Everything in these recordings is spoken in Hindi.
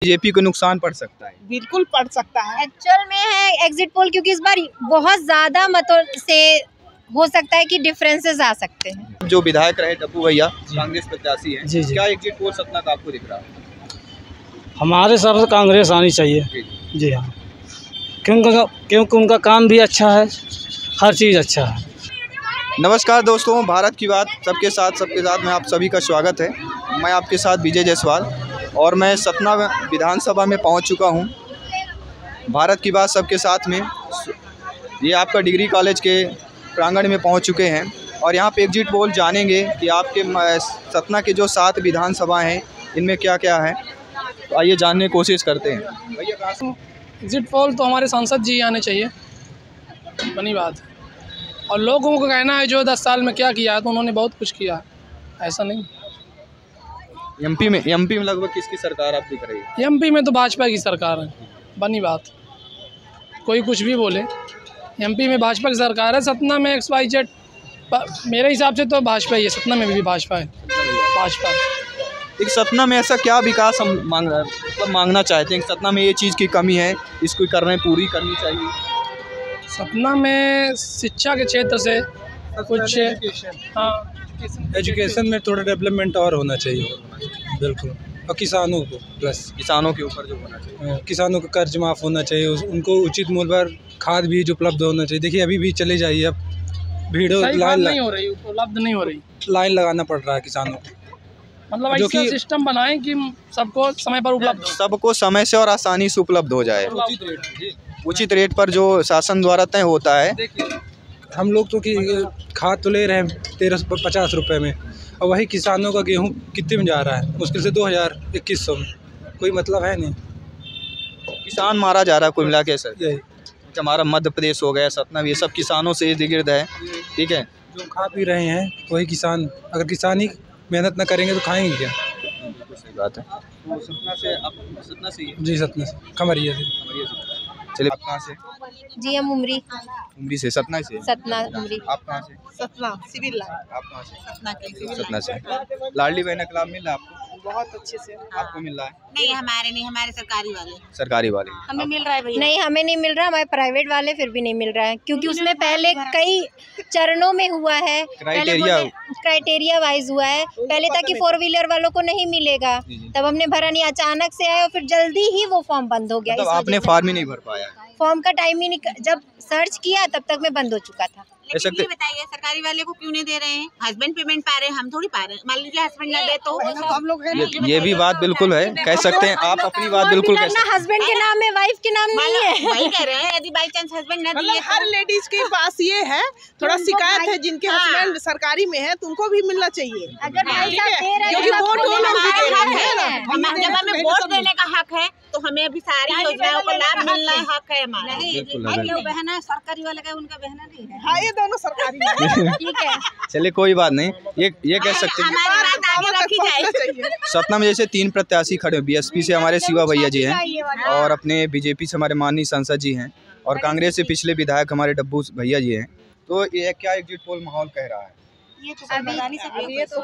बीजेपी को नुकसान पड़ सकता है? बिल्कुल पड़ सकता है। एक्चुअल में है एग्जिट पोल, क्योंकि इस बार बहुत ज्यादा मतों से हो सकता है कि डिफरेंसेस आ सकते हैं। जो विधायक रहे डब्बू भैया कांग्रेस प्रत्याशी हैं, जी। क्या एग्जिट पोल सतना का आपको दिख रहा है? हमारे हिसाब से कांग्रेस आनी चाहिए। जी हाँ, क्योंकि उनका काम भी अच्छा है, हर चीज़ अच्छा है। नमस्कार दोस्तों, भारत की बात सबके साथ में आप सभी का स्वागत है। मैं आपके साथ विजय जायसवाल और मैं सतना विधानसभा में पहुंच चुका हूं। भारत की बात सबके साथ में ये आपका डिग्री कॉलेज के प्रांगण में पहुंच चुके हैं और यहां पे एग्जिट पोल जानेंगे कि आपके सतना के जो 7 विधानसभा हैं इनमें क्या क्या है। तो आइए जानने की कोशिश करते हैं। एग्जिट पोल तो हमारे सांसद जी आने चाहिए, बनी बात। और लोगों को कहना है जो 10 साल में क्या किया है, तो उन्होंने बहुत कुछ किया, ऐसा नहीं। एमपी में लगभग किसकी सरकार आप दिख रही है? एमपी में तो भाजपा की सरकार है, बनी बात। कोई कुछ भी बोले, एमपी में भाजपा की सरकार है। सतना में XYZ मेरे हिसाब से तो भाजपा ही है, सतना में भी भाजपा है। भाजपा एक सतना में ऐसा क्या विकास हम मांगना चाहते हैं? सतना में ये चीज़ की कमी है, इसको पूरी करनी चाहिए। सतना में शिक्षा के क्षेत्र से कुछ, हाँ, एजुकेशन में थोड़ा डेवलपमेंट और होना चाहिए, बिल्कुल। और किसानों को प्लस किसानों के ऊपर जो होना चाहिए, किसानों का कर्ज माफ़ होना चाहिए, उनको उचित मूल्य पर खाद बीज उपलब्ध होना चाहिए। देखिए अभी भी चले जाइए, अब भीड़ लाइन नहीं हो रही, उपलब्ध नहीं हो रही, लाइन लगाना पड़ रहा है किसानों को। मतलब ऐसा सिस्टम बनाएं कि सबको समय पर उपलब्ध, सबको समय से और आसानी से उपलब्ध हो जाए, उचित रेट पर जो शासन द्वारा तय होता है। हम लोग तो कि खाद तो ले रहे हैं 1350 रुपये में, और वही किसानों का गेहूं कितने में जा रहा है? मुश्किल से 2000-2100 में। कोई मतलब है नहीं, किसान मारा जा रहा है कुल मिला के सर। यही हमारा मध्य प्रदेश हो गया, सतना भी, ये सब किसानों से इर्द गिर्द है। ठीक है, जो खा पी रहे हैं वही किसान। अगर किसान ही मेहनत न करेंगे तो खाएंगे क्या? सही बात है। तो सतना से जी, सतना से, खमरिया से। चलिए, आप कहाँ से? जी हम उमरी से, सतना से। सतना उमरी। आप कहाँ से? Satna civil line. आप कहाँ से? सतना से। लाडली बहन का लाभ मिल रहा है आपको? बहुत अच्छे से आपको मिल रहा है? नहीं, हमारे सरकारी वाले हमें मिल रहा है भैया। नहीं, हमें नहीं मिल रहा, हमारे प्राइवेट वाले फिर भी नहीं मिल रहा है, क्योंकि उसमें पहले कई चरणों में हुआ है, क्राइटेरिया वाइज हुआ है। पहले था कि 4 व्हीलर वालों को नहीं मिलेगा, तब हमने भरा नहीं, अचानक से आया और फिर जल्दी ही वो फॉर्म बंद हो गया। मतलब आपने फॉर्म ही नहीं भर पाया? फॉर्म का टाइम ही नहीं, जब सर्च किया तब तक में बंद हो चुका था। लेकिन ये बताइए, सरकारी वाले को क्यों नहीं दे रहे हैं? हस्बैंड पेमेंट पा रहे हैं, हम थोड़ी पा रहे हैं। मान लीजिए हस्बैंड ना दे तो हम लोग ये भी बात बिल्कुल है, कह सकते हैं आप अपनी बात बिल्कुल कह सकते हैं। हस्बैंड के नाम है, वाइफ के नाम नहीं है। वही कह रहे हैं, यदि बाई चांस हस्बैंड ना दिए, हर लेडीज के पास ये है, थोड़ा शिकायत है, जिनके हस्बैंड सरकारी में है, तुमको भी मिलना चाहिए। अगर भाई साहब दे रहे क्योंकि वोट वो लोग भी दे रहे हैं ना। जब हमें वोट देने का हक है तो हमें अभी सारी योजनाओं का लाभ मिलना हक है हमारा। बहना है सरकारी वाले का, उनका बहना नहीं है। हाँ, ये दोनों सरकारी ठीक है। चलिए कोई बात नहीं, ये कह सकते हैं हमारी बात आगे रखी जाए। सतना में जैसे 3 प्रत्याशी खड़े हैं। बीएसपी से हमारे शिवा भैया जी हैं और अपने बीजेपी से हमारे माननीय सांसद जी हैं और कांग्रेस से पिछले विधायक हमारे डब्बू भैया जी हैं। तो ये क्या एग्जिट पोल माहौल कह रहा है? ये तो अभी तो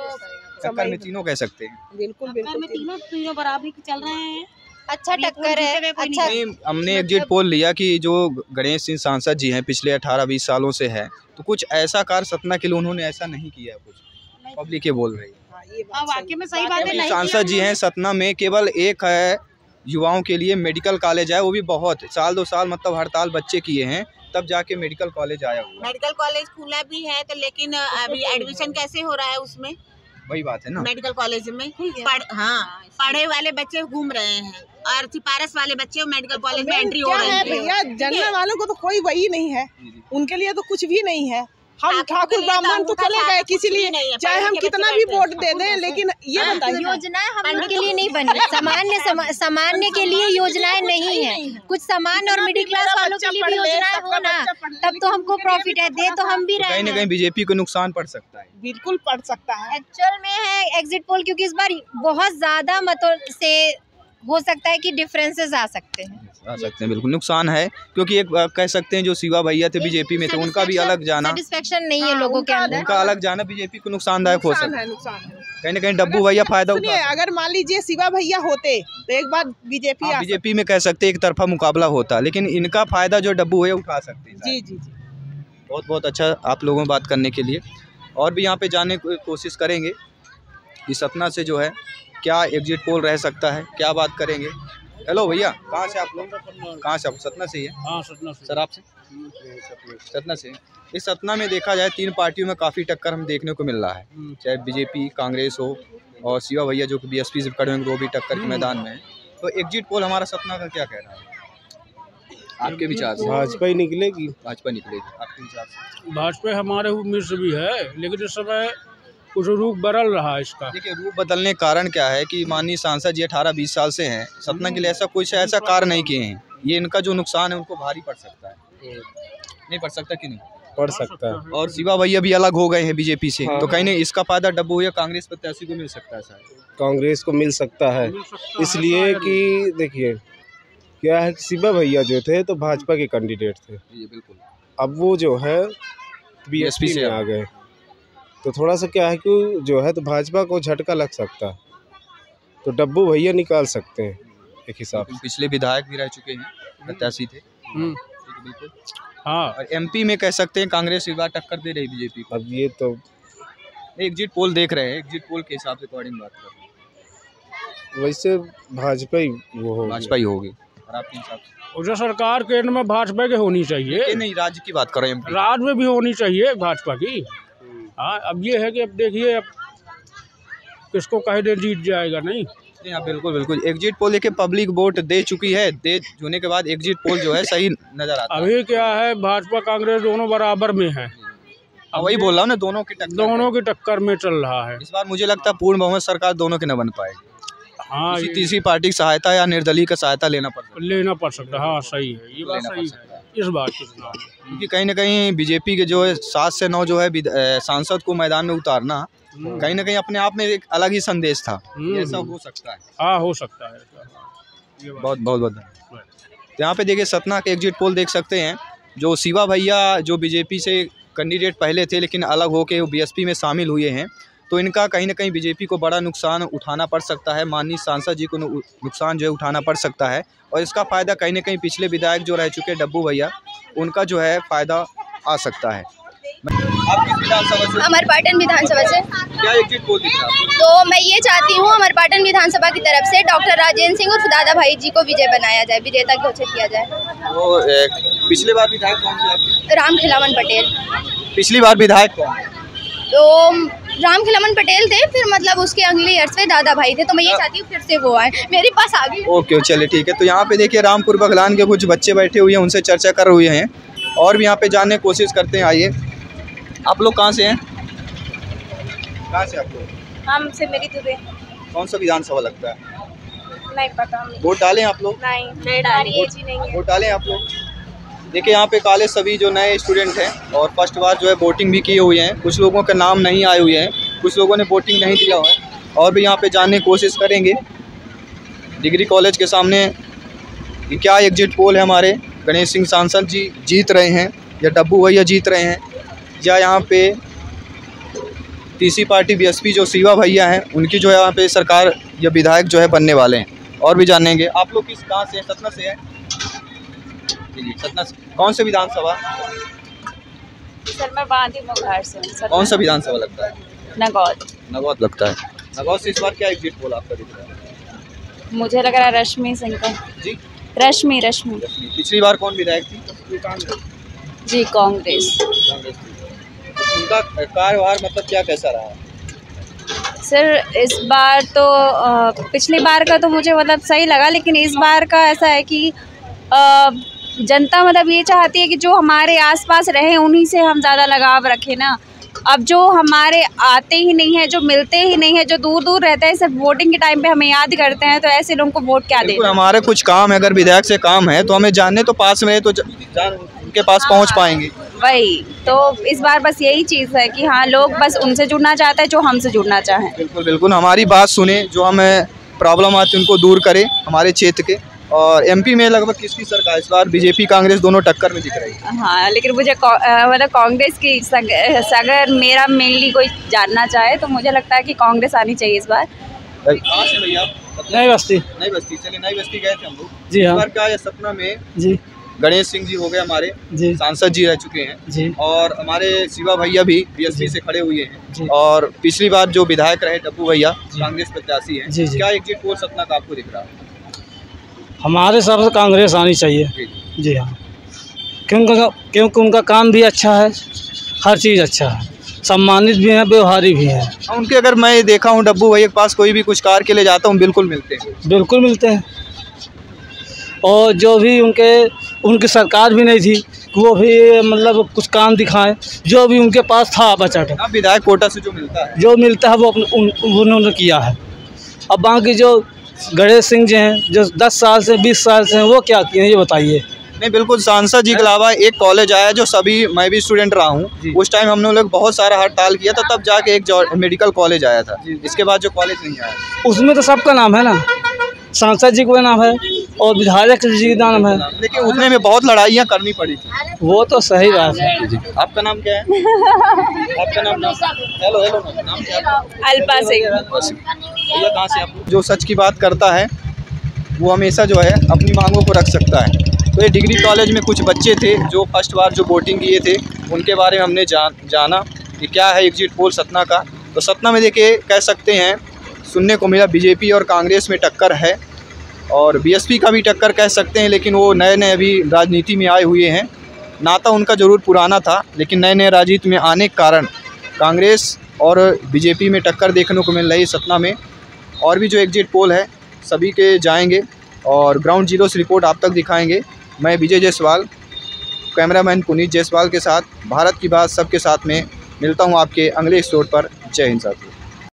टक्कर में तीनों कह सकते हैं। बिल्कुल तीनों बराबरी चल रहे हैं। अच्छा टक्कर है। अच्छा, नहीं, हमने एग्जिट पोल लिया कि जो गणेश सिंह सांसद जी हैं पिछले 18-20 सालों से है, तो कुछ ऐसा कार्य सतना के लिए उन्होंने ऐसा नहीं किया। कुछ पब्लिक ये बोल रही है। वाकई में सही बात है। सांसद जी हैं सतना में, केवल एक है युवाओं के लिए मेडिकल कॉलेज है, वो भी बहुत साल 2 साल मतलब हड़ताल बच्चे किए हैं तब जाके मेडिकल कॉलेज आया हुआ। मेडिकल कॉलेज खुला भी है तो, लेकिन अभी एडमिशन कैसे हो रहा है उसमें? वही बात है ना, मेडिकल कॉलेज में पढ़े वाले बच्चे घूम रहे हैं और सिफारिश वाले बच्चे मेडिकल कॉलेज में एंट्री हो रहे हैं। भैया, जनरल वालों को तो कोई वही नहीं है, उनके लिए तो कुछ भी नहीं है। हम ठाकुर ब्राह्मण तो चले गए किसी लिए, चाहे हम कितना भी वोट दे दें, लेकिन ये बताइए योजनाएं हम के लिए नहीं बनी। सामान्य के लिए योजनाएं नहीं है। कुछ सामान्य और मिडिल क्लास वालों के लिए भी योजनाएं हो ना, तब तो हमको प्रॉफिट है, दे तो हम भी रहे हैं। कहीं ना कहीं बीजेपी को नुकसान पड़ सकता है। बिल्कुल पड़ सकता है। एक्चुअल में है एग्जिट पोल, क्योंकि इस बार बहुत ज्यादा मतों से हो सकता है कि डिफरेंसेस आ सकते हैं। बिल्कुल नुकसान है, क्योंकि एक कह सकते हैं जो शिवा भैया थे बीजेपी में थे, उनका भी अलग जाना सेटिस्फेक्शन नहीं है लोगों के अंदर, उनका अलग जाना बीजेपी को नुकसानदायक हो सकता है। कहीं ना कहीं डब्बू भैया फायदा उठा। अगर मान लीजिए शिवा भैया होते तो एक बार बीजेपी में कह सकते एक तरफा मुकाबला होता, लेकिन इनका फायदा जो डब्बू भैया उठा सकते हैं। जी जी जी, बहुत बहुत अच्छा आप लोगों में बात करने के लिए। और भी यहाँ पे जानने की कोशिश करेंगे कि सतना से जो है क्या एग्जिट पोल रह सकता है, क्या बात करेंगे। हेलो भैया, कहाँ से आप लोग? कहाँ से आप? सतना से ही है? हाँ सतना से। सर आपसे? सतना से। इस सतना में देखा जाए 3 पार्टियों में काफ़ी टक्कर हम देखने को मिल रहा है, चाहे बीजेपी कांग्रेस हो और शिवा भैया जो कि बीएसपी से खड़े होंगे वो भी टक्कर के मैदान में है। तो एग्जिट पोल हमारा सतना का क्या कह रहा है आपके विचार से? भाजपा ही निकलेगी। भाजपा निकलेगी आपके विचार से? भाजपा हमारे उम्मीद से भी है, लेकिन इस समय कुछ रूप बदल रहा है इसका। देखिए रूप बदलने का कारण क्या है कि माननीय सांसद जी 18-20 साल से हैं, सतना के लिए ऐसा कार्य नहीं किए हैं। ये इनका जो नुकसान है उनको भारी पड़ सकता है। नहीं पड़ सकता कि नहीं? पड़ सकता है। और शिवा भैया भी अलग हो गए हैं बीजेपी से, तो कहीं नहीं इसका फायदा डब्बू या कांग्रेस प्रत्याशी को मिल सकता है शायद। कांग्रेस को मिल सकता है, इसलिए कि देखिए क्या है, शिवा भैया जो थे तो भाजपा के कैंडिडेट थे, बिल्कुल। अब वो जो है बीएसपी से आ गए, तो थोड़ा सा क्या है कि जो है तो भाजपा को झटका लग सकता है, तो डब्बू भैया निकाल सकते हैं एक हिसाब से। पिछले विधायक भी रह चुके हैं, प्रत्याशी थे। बिल्कुल। हाँ, और एमपी में कह सकते हैं कांग्रेस इस बार टक्कर दे रही बीजेपी को। अब ये तो एग्जिट पोल देख रहे हैं, एग्जिट पोल के हिसाब से अकॉर्डिंग बात कर रहे हैं, वैसे भाजपा ही वो होगी। भाजपा ही होगी। और आपके हिसाब से? जो सरकार केंद्र में भाजपा की होनी चाहिए। नहीं, राज्य की बात कर रहे हैं। राज्य में भी होनी चाहिए भाजपा की। हाँ, अब ये है कि अब देखिए अब किसको कह दे जीत जाएगा। नहीं हाँ, बिल्कुल बिल्कुल। एग्जिट पोल लेके पब्लिक वोट दे चुकी है, दे होने के बाद एग्जिट पोल जो है सही नजर आता है। अभी क्या है, भाजपा कांग्रेस दोनों बराबर में है। वही बोल रहा हूँ ना, दोनों की टक्कर में चल रहा है। इस बार मुझे लगता है पूर्ण बहुमत सरकार दोनों की न बन पाएगी। हाँ, तीसरी पार्टी की सहायता या निर्दलीय का सहायता लेना पड़ सकता है। हाँ सही है, ये बात सही है इस बात की। क्योंकि कहीं ना कहीं बीजेपी के जो है 7 से 9 जो है सांसद को मैदान में उतारना कहीं ना कहीं अपने आप में एक अलग ही संदेश था। ऐसा हो सकता है। हाँ, हो सकता है। बहुत धन्यवाद। यहाँ पे देखिए सतना के एग्जिट पोल देख सकते हैं, जो शिवा भैया जो बीजेपी से कैंडिडेट पहले थे लेकिन अलग होके वो बीएसपी में शामिल हुए हैं, तो इनका कहीं ना कहीं बीजेपी को बड़ा नुकसान उठाना पड़ सकता है। माननीय सांसद जी को नुकसान जो है उठाना पड़ सकता है, और इसका फ़ायदा कहीं ना कहीं पिछले विधायक जो रह चुके डब्बू भैया, उनका जो है फ़ायदा आ सकता है। आप किस विधानसभा से? अमरपाटन विधानसभा से। क्या एग्जिट पोल दिख रहा है? तो मैं ये चाहती हूँ अमरपाटन विधानसभा की तरफ से डॉक्टर राजेंद्र सिंह और दादा भाई जी को विजय बनाया जाए, विजेता घोषित किया जाए। वो पिछले बार विधायक कौन थे आपके? रामखिलावन पटेल। पिछली बार विधायक कौन? तो रामखिलावन पटेल थे, फिर मतलब उसके अगले ईयर्स में दादा भाई थे, तो मैं ये चाहती हूँ फिर से वो आए मेरे पास आ गए। ओके, चलिए ठीक है। तो यहाँ पे देखिए रामपुर बगलान के कुछ बच्चे बैठे हुए हैं, उनसे चर्चा कर हुए हैं और भी यहाँ पे जानने की कोशिश करते हैं। आइए, आप लोग कहाँ से हैं? कहाँ से आप लोग? हम से मेरी दुबे। कौन सा विधानसभा लगता है? नहीं पता। वोट डालें आप लोग? नहीं डाली। वोट डालें आप लोग? देखिए यहाँ पे कॉलेज सभी जो नए स्टूडेंट हैं और फर्स्ट बार जो है वोटिंग भी किए हुए हैं, कुछ लोगों के नाम नहीं आए हुए हैं, कुछ लोगों ने वोटिंग नहीं दिया हुआ है, और भी यहाँ पे जानने की कोशिश करेंगे डिग्री कॉलेज के सामने कि क्या एग्जिट पोल है, हमारे गणेश सिंह सांसद जी जीत रहे हैं या डब्बू भैया जीत रहे हैं, या यहाँ पे तीसरी पार्टी बीएसपी जो शिवा भैया हैं उनकी जो है यहाँ पे सरकार या विधायक जो है बनने वाले हैं, और भी जानेंगे। आप लोग किस कहाँ से हैं? सतना से हैं? सतना से। कौन से विधानसभा? सर मैं बांदी मुखार से। कौन सा विधानसभा लगता है? नगौद लगता है। नगौद से इस बार क्या एग्जिट पोल आपका दिख रहा है? मुझे लग रहा है रश्मि सिंह का। जी, रश्मि। पिछली बार कौन विधायक थी? जी, कांग्रेस। उनका कार्यभार मतलब क्या कैसा रहा? सर इस बार तो पिछली बार का तो मुझे मतलब सही लगा, लेकिन इस बार का ऐसा है कि जनता मतलब ये चाहती है कि जो हमारे आसपास रहे उन्हीं से हम ज़्यादा लगाव रखें ना। अब जो हमारे आते ही नहीं है, जो मिलते ही नहीं है, जो दूर दूर रहते हैं, सिर्फ वोटिंग के टाइम पे हमें याद करते हैं, तो ऐसे लोगों को वोट क्या दें? हमारे कुछ काम है, अगर विधायक से काम है तो हमें जानने तो पास में है, तो उनके पास पहुंच पाएंगे। वही तो इस बार बस यही चीज़ है कि हाँ, लोग बस उनसे जुड़ना चाहते हैं जो हमसे जुड़ना चाहें। बिल्कुल बिल्कुल, हमारी बात सुने, जो हम प्रॉब्लम आती है उनको दूर करे हमारे क्षेत्र के। और एमपी में लगभग किसकी सरकार इस बार? बीजेपी कांग्रेस दोनों टक्कर में दिख रही है। हाँ, लेकिन मुझे मतलब कांग्रेस की अगर मेरा मेनली कोई जानना चाहे तो मुझे लगता है कि कांग्रेस आनी चाहिए इस बार। कहाँ से भैया? नई बस्ती। नई बस्ती। चलिए, नई बस्ती गए थे हम लोग। जी हाँ। इस बार क्या है, सतना में जी गणेश सिंह जी हो गए हमारे जी सांसद जी रह चुके हैं जी। और हमारे शिवा भैया भी बीएसपी से खड़े हुए जी। हैं और पिछली बार जो विधायक रहे डब्बू भैया कांग्रेस प्रत्याशी हैं। जी जी। क्या एग्जिट पोल सतना का आपको दिख रहा है? हमारे हिसाब से कांग्रेस आनी चाहिए। जी हाँ, क्योंकि उनका काम भी अच्छा है, हर चीज़ अच्छा है, सम्मानित भी हैं, व्यवहारी भी हैं। उनके अगर मैं देखा हूँ डब्बू भैया के पास कोई भी कुछ कार्य के लिए जाता हूँ बिल्कुल मिलते हैं। बिल्कुल मिलते हैं। और जो भी उनकी सरकार भी नहीं थी वो भी मतलब कुछ काम दिखाएं, जो भी उनके पास था बजट विधायक कोटा से जो मिलता है वो उन्होंने किया है। अब बाकी जो गणेश सिंह जी हैं जो 10 साल से 20 साल से हैं वो क्या किए हैं ये बताइए। नहीं, बिल्कुल सांसद जी के अलावा एक कॉलेज आया जो मैं भी स्टूडेंट रहा हूँ, उस टाइम हमने लोग बहुत सारा हड़ताल किया था, तब जाके एक मेडिकल कॉलेज आया था। इसके बाद जो कॉलेज नहीं आया उसमें तो सबका नाम है ना, सांसद जी का नाम है और विधायक जी का नाम है, लेकिन उतने में बहुत लड़ाइयाँ करनी पड़ी थी। वो तो सही बात है। आपका नाम क्या है? आपका नाम? हेलो नाम क्या है? अल्पा सिंह। भैया कहाँ से आप? जो सच की बात करता है वो हमेशा जो है अपनी मांगों को रख सकता है। तो ये डिग्री कॉलेज में कुछ बच्चे थे जो फर्स्ट बार जो वोटिंग किए थे, उनके बारे में हमने जाना कि क्या है एग्जिट पोल सतना का। तो सतना में देखिए कह सकते हैं सुनने को मिला बीजेपी और कांग्रेस में टक्कर है और बीएसपी का भी टक्कर कह सकते हैं, लेकिन वो नए अभी राजनीति में आए हुए हैं। नाता उनका ज़रूर पुराना था, लेकिन नए राजनीति में आने के कारण कांग्रेस और बीजेपी में टक्कर देखने को मिल रही है सतना में। और भी जो एग्जिट पोल है सभी के जाएंगे और ग्राउंड जीरो से रिपोर्ट आप तक दिखाएंगे। मैं विजय जायसवाल, कैमरामैन पुनीत जायसवाल के साथ भारत की बात सबके साथ में मिलता हूं आपके अगले एपिसोड पर। जय हिंद साथियों।